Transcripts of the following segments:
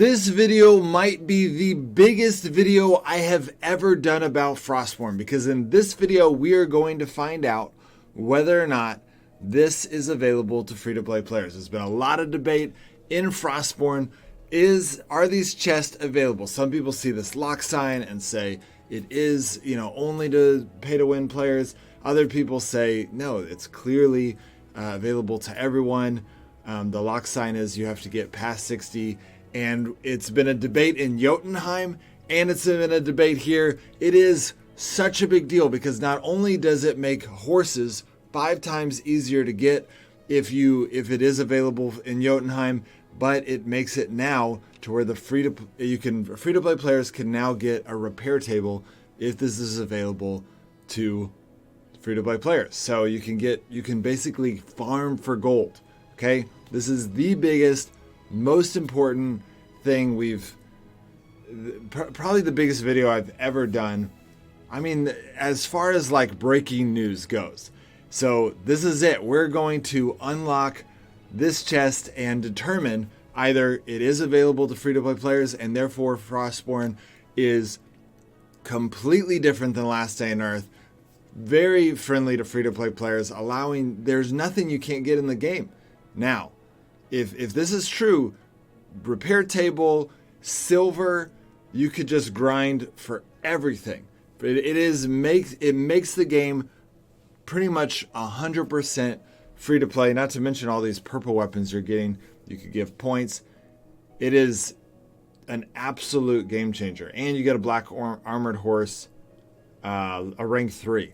This video might be the biggest video I have ever done about Frostborn, because in this video we are going to find out whether or not this is available to free-to-play players. There's been a lot of debate in Frostborn. Are these chests available? Some people see this lock sign and say it is, only to pay-to-win players. Other people say no, it's clearly available to everyone. The lock sign is you have to get past 60. And it's been a debate in Jotunheim, and it's been a debate here. It is such a big deal because not only does it make horses 5 times easier to get if it is available in Jotunheim, but it makes it now to where free-to-play players can now get a repair table if this is available to free-to-play players. So you can basically farm for gold. Okay, this is the biggest, most important thing probably the biggest video I've ever done. I mean, as far as like breaking news goes. So this is it. We're going to unlock this chest and determine either it is available to free-to-play players and therefore Frostborn is completely different than Last Day on Earth, very friendly to free-to-play players, there's nothing you can't get in the game. Now, if this is true, repair table, silver, you could just grind for everything. It makes the game pretty much 100% free to play. Not to mention all these purple weapons you're getting. You could give points. It is an absolute game changer. And you get a black armored horse, a rank 3.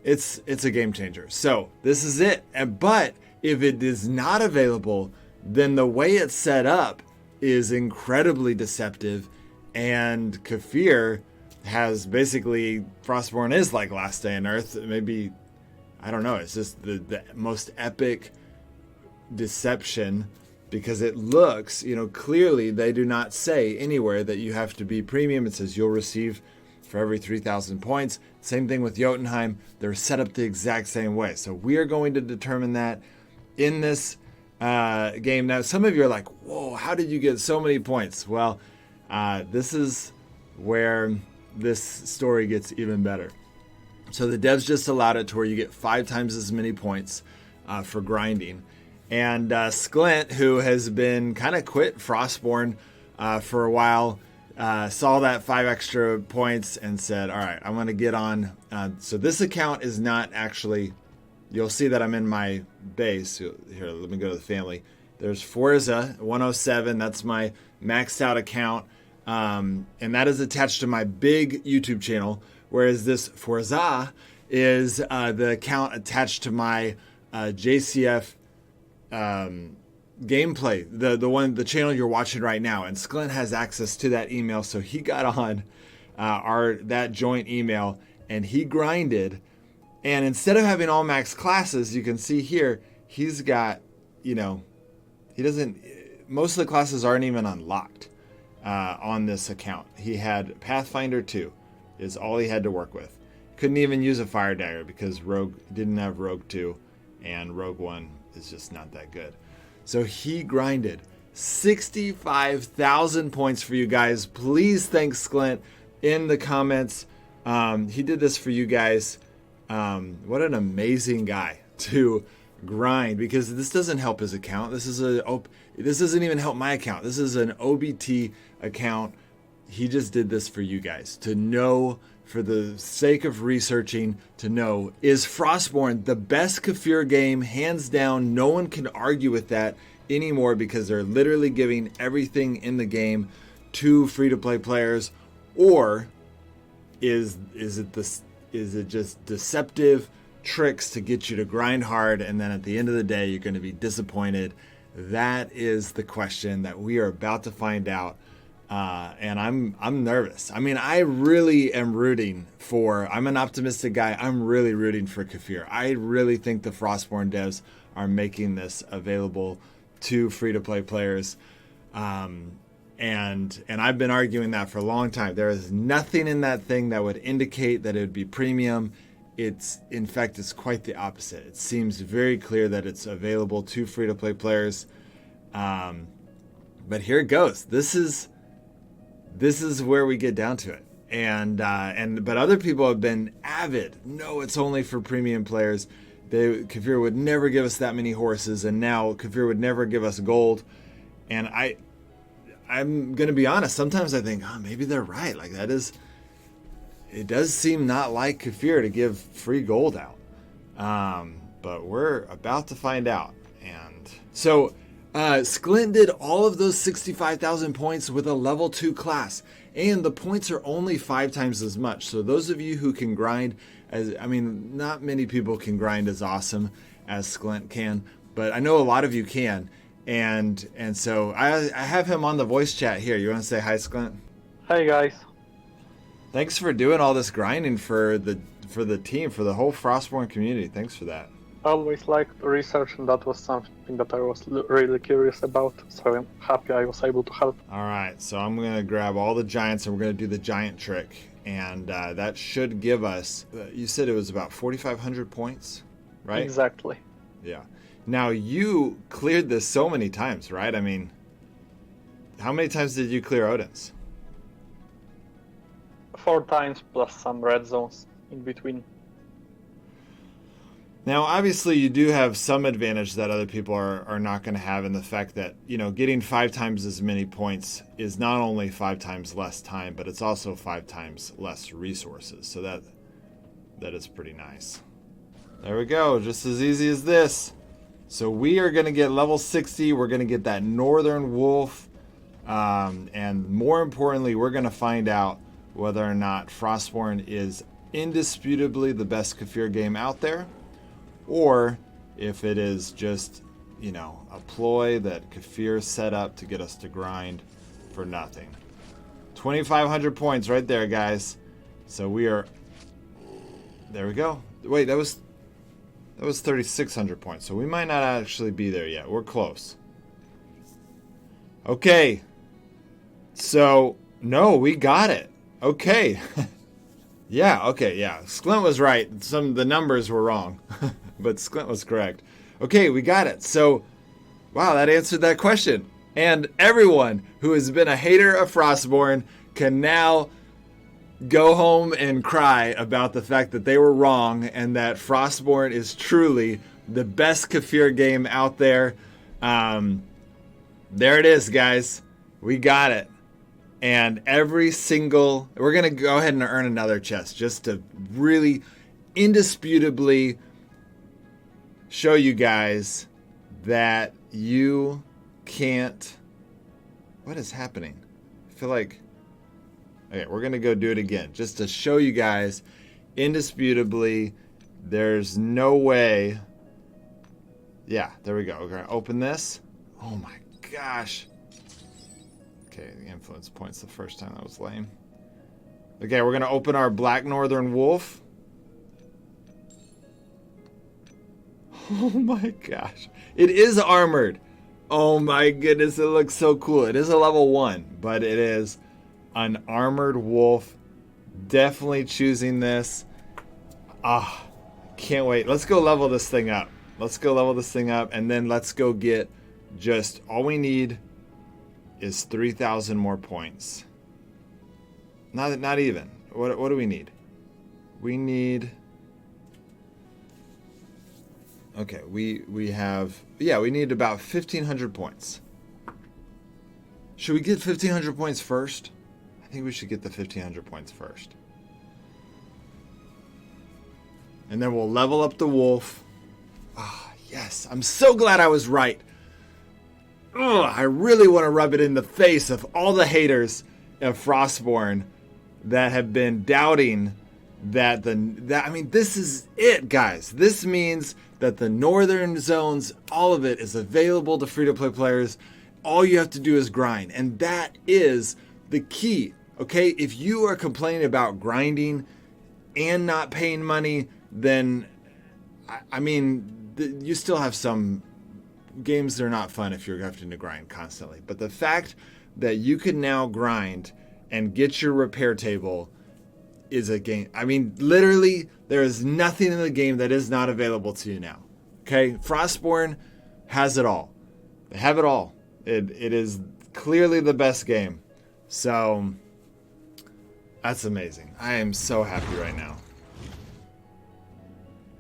It's a game changer. So this is it. But if it is not available, then the way it's set up is incredibly deceptive. And Kafir has basically, Frostborn is like Last Day on Earth. Maybe, I don't know. It's just the most epic deception because it looks, clearly they do not say anywhere that you have to be premium. It says you'll receive for every 3,000 points. Same thing with Jotunheim. They're set up the exact same way. So we are going to determine that in this game. Now, some of you are like, whoa, how did you get so many points? Well, this is where this story gets even better. So the devs just allowed it to where you get 5 times as many points for grinding. And Sklint, who has been kind of quit Frostborn for a while, saw that 5 extra points and said, all right, I'm going to get on. So this account is not actually, you'll see that I'm in my base. Here, let me go to the family. There's Forza 107. That's my maxed out account. And that is attached to my big YouTube channel. Whereas this Forza is the account attached to my JCF gameplay, the channel you're watching right now. And Sklint has access to that email, so he got on that joint email and he grinded. And instead of having all max classes, you can see here he's got, most of the classes aren't even unlocked on this account. He had Pathfinder 2 is all he had to work with. Couldn't even use a fire dagger because Rogue didn't have Rogue 2 and Rogue 1 is just not that good. So he grinded 65,000 points for you guys. Please thank Sklint in the comments. He did this for you guys. What an amazing guy to grind, because this doesn't help his account. This doesn't even help my account. This is an OBT account. He just did this for you guys to know, for the sake of researching, to know, is Frostborn the best Kafir game? Hands down, no one can argue with that anymore because they're literally giving everything in the game to free-to-play players. Or is it just deceptive tricks to get you to grind hard, and then at the end of the day you're going to be disappointed? That is the question that we are about to find out. And I'm nervous. I mean, I really am I'm an optimistic guy. I'm really rooting for Kafir. I really think the Frostborn devs are making this available to free-to-play players. And I've been arguing that for a long time. There is nothing in that thing that would indicate that it would be premium. In fact, it's quite the opposite. It seems very clear that it's available to free-to-play players. But here it goes. This is where we get down to it. But other people have been avid. No, it's only for premium players. Kefir would never give us that many horses, and now Kefir would never give us gold. And I'm gonna be honest. Sometimes I think, maybe they're right. Like it does seem not like Kefir to give free gold out. But we're about to find out. And so Sklint did all of those 65,000 points with a level 2 class, and the points are only 5 times as much. So those of you who can grind, not many people can grind as awesome as Sklint can, but I know a lot of you can. And so I have him on the voice chat here. You want to say hi, Sklint? Hey guys. Thanks for doing all this grinding for the team, for the whole Frostborn community. Thanks for that. I always liked research, and that was something that I was really curious about, so I'm happy I was able to help. All right, so I'm going to grab all the giants, and we're going to do the giant trick, and that should give us, you said it was about 4,500 points, right? Exactly. Yeah. Now, you cleared this so many times, right? I mean, how many times did you clear Odin's? 4 times plus some red zones in between. Now, obviously, you do have some advantage that other people are not going to have in the fact that, getting 5 times as many points is not only 5 times less time, but it's also 5 times less resources. So that is pretty nice. There we go. Just as easy as this. So we are going to get level 60. We're going to get that Northern Wolf. And more importantly, we're going to find out whether or not Frostborn is indisputably the best Kefir game out there, or if it is just, a ploy that Kefir set up to get us to grind for nothing. 2,500 points right there, guys. So we are... There we go. Wait, that was 3,600 points. So we might not actually be there yet. We're close. Okay. So, no, we got it. Okay. Yeah, okay, yeah. Sklint was right. Some of the numbers were wrong. But Sklint was correct. Okay, we got it. So, wow, that answered that question. And everyone who has been a hater of Frostborn can now go home and cry about the fact that they were wrong and that Frostborn is truly the best Kefir game out there. There it is, guys. We got it. And we're going to go ahead and earn another chest just to really indisputably show you guys that you can't... What is happening? I feel like... Okay, we're going to go do it again just to show you guys indisputably there's no way... Yeah, there we go. We're going to open this. Oh my gosh. Okay, the influence points the first time. That was lame. Okay, we're going to open our Black Northern Wolf. Oh my gosh. It is armored. Oh my goodness, it looks so cool. It is a level 1, but it is an armored wolf. Definitely choosing this. Can't wait. Let's go level this thing up. And then let's go get just all we need is 3,000 more points. Not even. What do we need? We need... Okay, we have... Yeah, we need about 1,500 points. Should we get 1,500 points first? I think we should get the 1,500 points first. And then we'll level up the wolf. Yes, I'm so glad I was right. I really want to rub it in the face of all the haters of Frostborn that have been doubting that this is it, guys. This means that the northern zones, all of it is available to free-to-play players. All you have to do is grind, and that is the key. Okay, if you are complaining about grinding and not paying money, then you still have some games that are not fun if you're having to grind constantly. But the fact that you can now grind and get your repair table is a game. Literally, there is nothing in the game that is not available to you now. Okay? Frostborn has it all. They have it all. It is clearly the best game. So that's amazing. I am so happy right now.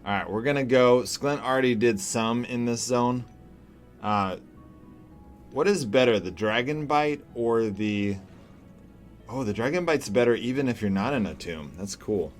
All right, we're gonna go. Sklint already did some in this zone. What is better, the Dragon Bite or the... Oh, the Dragon Bite's better even if you're not in a tomb. That's cool.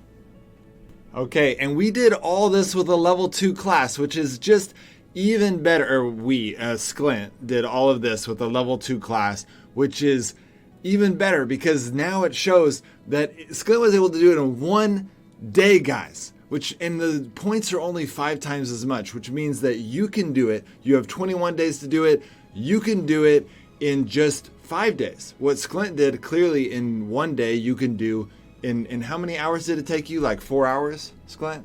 Okay, and we did all this with a level 2 class, which is just even better. Or we, Sklint, did all of this with a level 2 class, which is even better because now it shows that Sklint was able to do it in 1 day, guys. And the points are only 5 times as much, which means that you can do it. You have 21 days to do it. You can do it in just 5 days. What Sklint did clearly in 1 day, you can do in how many hours did it take you? Like 4 hours, Sklint?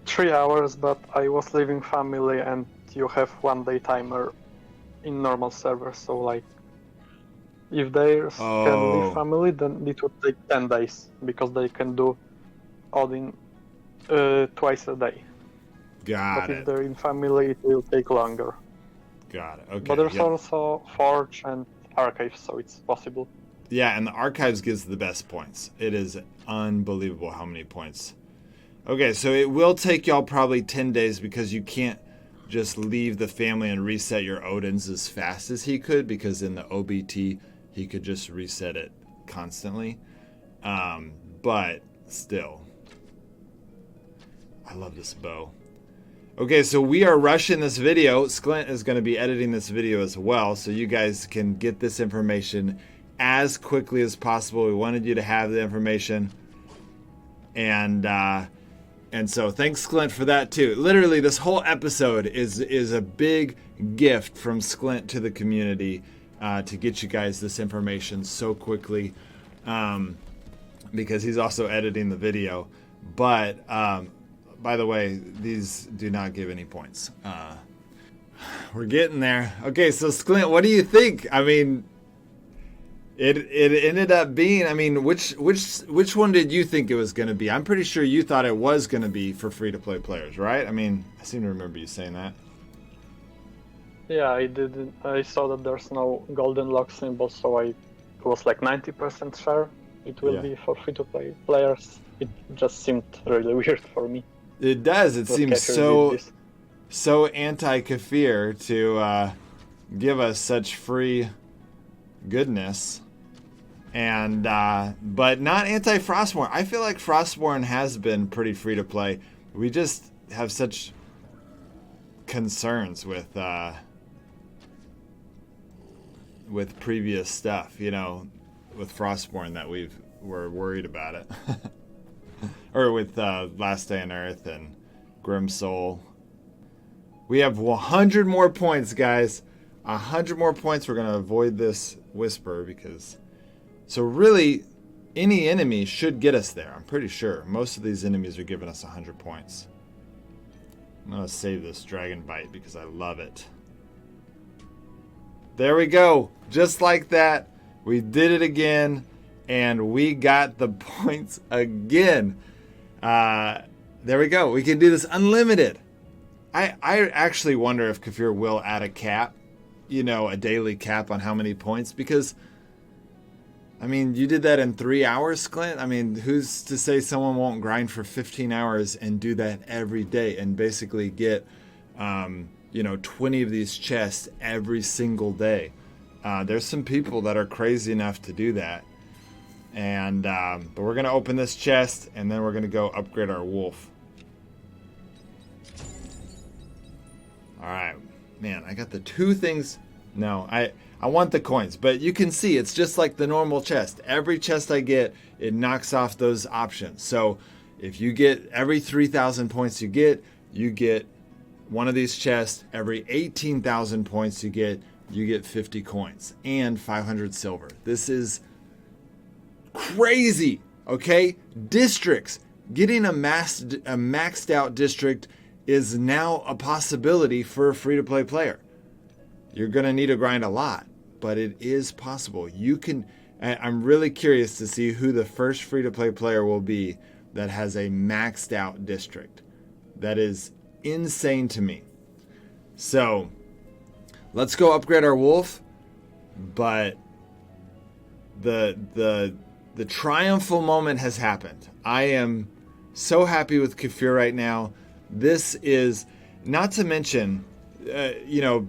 3 hours, but I was leaving family and you have 1 day timer in normal servers. So like, if they can leave family, then it would take 10 days because they can do Odin twice a day. But if they're in family, it will take longer. Got it. Okay. But there's also Forge and Archive, so it's possible. Yeah, and the Archives gives the best points. It is unbelievable how many points. Okay, so it will take y'all probably 10 days because you can't just leave the family and reset your Odins as fast as he could, because in the OBT, he could just reset it constantly. But still, I love this bow. Okay, so we are rushing this video. Sklint is going to be editing this video as well, so you guys can get this information as quickly as possible. We wanted you to have the information, and so thanks, Sklint, for that too. Literally, this whole episode is a big gift from Sklint to the community to get you guys this information so quickly, because he's also editing the video. But by the way, these do not give any points. We're getting there. Okay, so Sklint, what do you think? I mean, it ended up being, I mean, which one did you think it was going to be? I'm pretty sure you thought it was going to be for free-to-play players, right? I mean, I seem to remember you saying that. Yeah, I did. I saw that there's no golden lock symbol, so it was like 90% sure it will be for free-to-play players. It just seemed really weird for me. It does. It seems so anti-Kafir to give us such free goodness, and but not anti-Frostborn. I feel like Frostborn has been pretty free to play. We just have such concerns with previous stuff, you know, with Frostborn that we're worried about it. Or with Last Day on Earth and Grim Soul. We have 100 more points, guys. 100 more points. We're going to avoid this Whisper because... So really, any enemy should get us there. I'm pretty sure. Most of these enemies are giving us 100 points. I'm going to save this Dragon Bite because I love it. There we go. Just like that. We did it again. And we got the points again. There we go. We can do this unlimited. I actually wonder if Kafir will add a cap, you know, a daily cap on how many points, because, I mean, you did that in 3 hours, Sklint. I mean, who's to say someone won't grind for 15 hours and do that every day and basically get, you know, 20 of these chests every single day? There's some people that are crazy enough to do that. And but we're gonna open this chest and then we're gonna go upgrade our wolf. All right, man, I got the 2 things. No, I want the coins, but you can see it's just like the normal chest. Every chest I get, it knocks off those options. So if you get every 3,000 points you get one of these chests. Every 18,000 points you get 50 coins and 500 silver. This is crazy, okay? Districts. Getting a maxed out district is now a possibility for a free-to-play player. You're going to need to grind a lot, but it is possible. You can... I'm really curious to see who the first free-to-play player will be that has a maxed out district. That is insane to me. So, let's go upgrade our wolf. But the triumphal moment has happened. I am so happy with Kefir right now. This is, not to mention,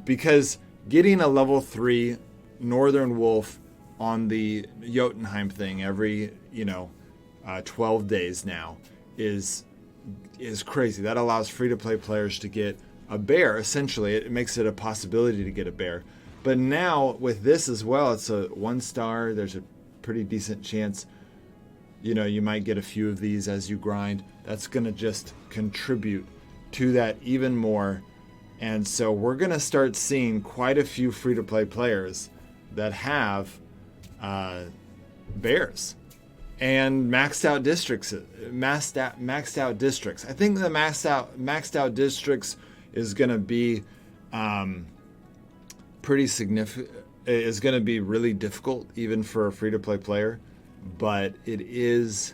because getting a level 3 Northern Wolf on the Jotunheim thing every, 12 days now is crazy. That allows free-to-play players to get a bear. Essentially, it makes it a possibility to get a bear. But now with this as well, it's a 1-star. There's a pretty decent chance, you might get a few of these as you grind. That's going to just contribute to that even more. And so we're going to start seeing quite a few free-to-play players that have bears and maxed out districts. Maxed out districts. I think the maxed out districts is going to be pretty significant. Is going to be really difficult even for a free-to-play player, but it is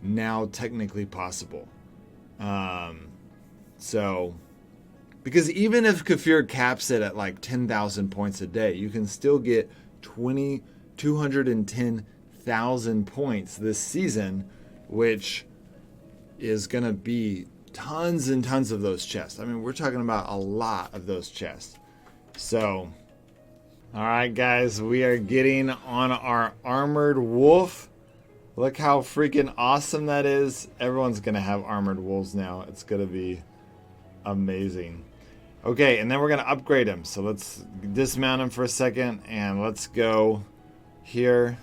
now technically possible. So, because even if Kefir caps it at like 10,000 points a day, you can still get 210,000 points this season, which is going to be tons and tons of those chests. I mean, we're talking about a lot of those chests. So, all right, guys, we are getting on our armored wolf. Look how freaking awesome that is. Everyone's going to have armored wolves now. It's going to be amazing. Okay, and then we're going to upgrade him. So let's dismount him for a second, and let's go here.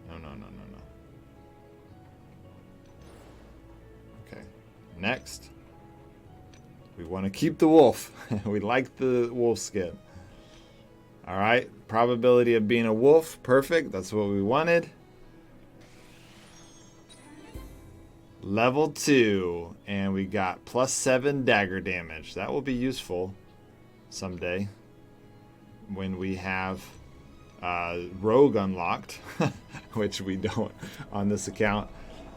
No. Okay, next. We want to keep the wolf. We like the wolf skin. All right, probability of being a wolf, perfect. That's what we wanted. Level 2, and we got +7 dagger damage. That will be useful someday when we have rogue unlocked, which we don't on this account.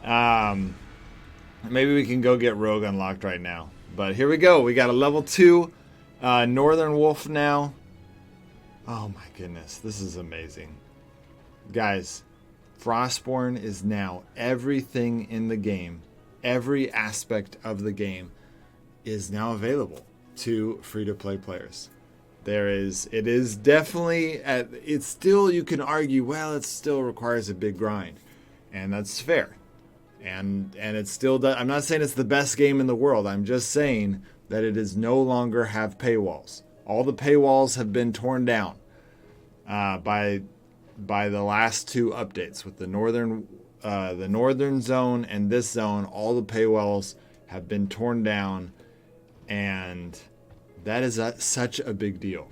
Maybe we can go get rogue unlocked right now. But here we go. We got a level 2 Northern Wolf now. Oh my goodness, this is amazing. Guys, Frostborn is now everything in the game. Every aspect of the game is now available to free-to-play players. It is definitely, it's still, you can argue, well, it still requires a big grind. And that's fair. And it still does. I'm not saying it's the best game in the world. I'm just saying that it is no longer have paywalls. All the paywalls have been torn down by the last 2 updates with the northern zone and this zone. All the paywalls have been torn down, and that is such a big deal.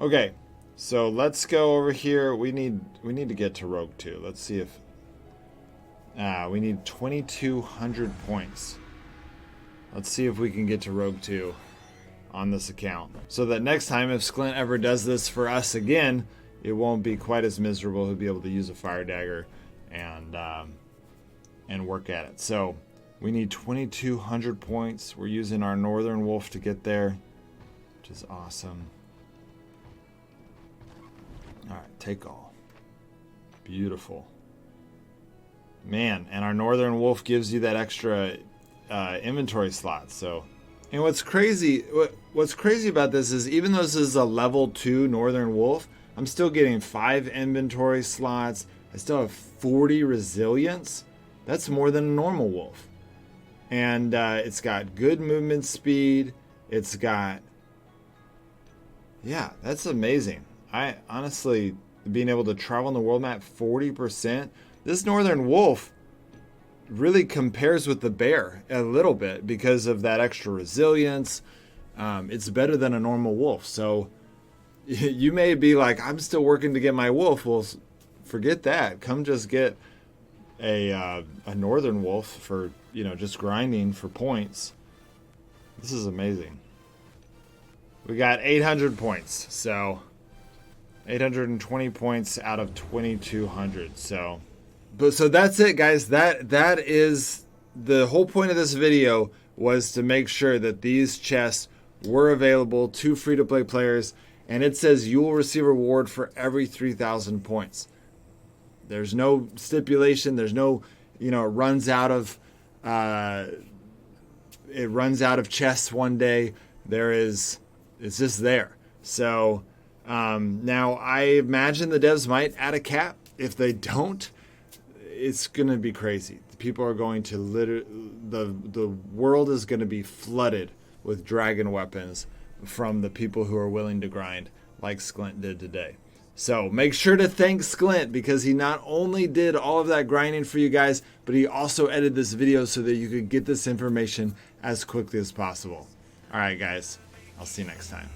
Okay, so let's go over here. We need to get to Rogue 2. Let's see if we need 2,200 points. Let's see if we can get to Rogue 2 on this account, so that next time if Sklint ever does this for us again, it won't be quite as miserable. He'll be able to use a fire dagger and work at it. So we need 2,200 points. We're using our Northern Wolf to get there, which is awesome. All right, take all. Beautiful. Man, and our Northern Wolf gives you that extra inventory slot. So, and what's crazy about this is, even though this is a level 2 Northern Wolf, I'm still getting 5 inventory slots. I still have 40 resilience. That's more than a normal wolf. And it's got good movement speed. It's got, yeah, that's amazing. I honestly, being able to travel on the world map 40%. This Northern Wolf really compares with the bear a little bit because of that extra resilience. It's better than a normal wolf. So you may be like, I'm still working to get my wolf. Well, forget that. Come just get a Northern Wolf for, just grinding for points. This is amazing. We got 800 points. So 820 points out of 2,200. So that's it, guys. That is the whole point of this video, was to make sure that these chests were available to free-to-play players, and it says you will receive a reward for every 3,000 points. There's no stipulation. There's no, it runs out of chests one day. It's just there. So now I imagine the devs might add a cap. If they don't, it's going to be crazy. People are going to the world is going to be flooded with dragon weapons from the people who are willing to grind like Sklint did today. So make sure to thank Sklint, because he not only did all of that grinding for you guys, but he also edited this video so that you could get this information as quickly as possible. All right, guys, I'll see you next time.